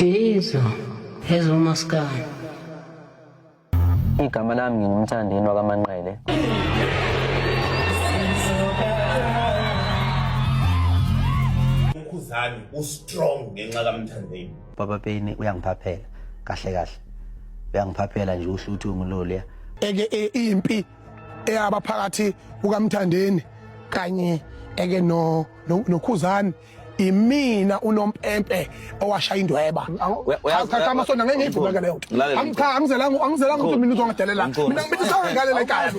Yizo ezomaskandi. Igama lami ngingumthandeni wakaManqele. Ukhuzani ustrong ngenxa kaMthandeni. Baba Payne uyangiphaphela kahle kahle. Uyangiphaphela nje usho ukuthi unguloliya. Eke impi eyabaphakathi kukaMthandeni kanye eke noKhuzani imina uNompempe owashaya indweba. Cha masona ngeke ngivumeke leyo nto. Angizelanga ukuthi mina uzongadelela. Mina ngimithisa ngale la ekhaya.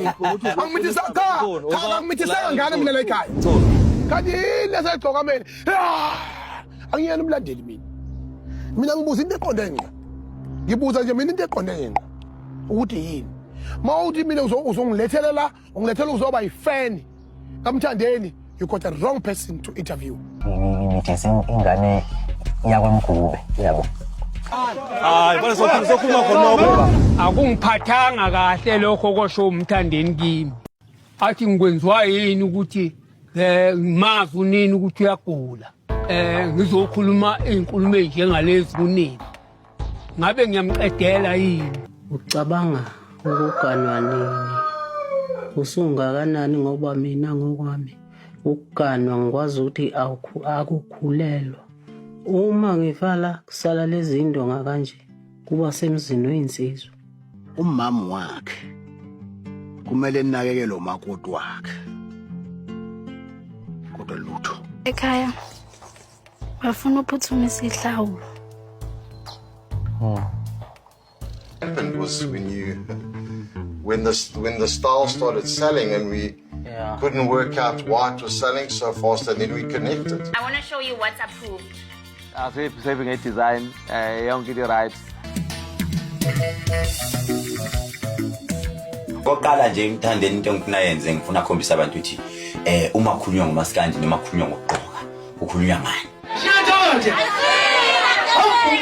Angimithisa ngane mina la ekhaya. Kanti lesegcoka mina. Angiyena umlandeli mina. Mina ngibuza into eqonde ngqa. Ngibuza nje mina into eqonde ngqa. Ukuthi yini? Mawuthi mina uzongilethela la, ungilethela uzoba yifan kaMthandeni, you got the wrong person to interview. Ngithese ingane yakwamgube yabo. Hayi bale sokhuluma khonoko. Akungiphathanga kahle lokho kosho uMthandeni kimi. Athi ngikwenziwa yini ukuthi mazi unini ukuthi uyagula. Ngizokhuluma izinkulumo ezinjengalezi kunini. Ngabe ngiyamqedela yini? Ucabanga ukuganwa nini? Usungakanani ngoba mina ngokwami ukuganwa ngikwazi ukuthi akukhulelwa. Uma ngivala kusala lezi ndonga kanje kuba semzini weinsizwa. Umama wakhe kumele ninakekele umakoti wakhe. Kodwa lutho. Ekhaya bafuna uphuthumise ihlawulo. Happened was when the style started selling and we couldn't work out why it was selling so fast, and then we connected. I want to show you what's approved. Saving a design, young get it right. Ngoqala nje Mthandeni into engikunayenze ngifuna ukukhombisa abantu ukuthi uma khulunywa ngomaskandi noma khulunywa ngokugqoka ukukhulunywa ngani. Shadonje. Oh,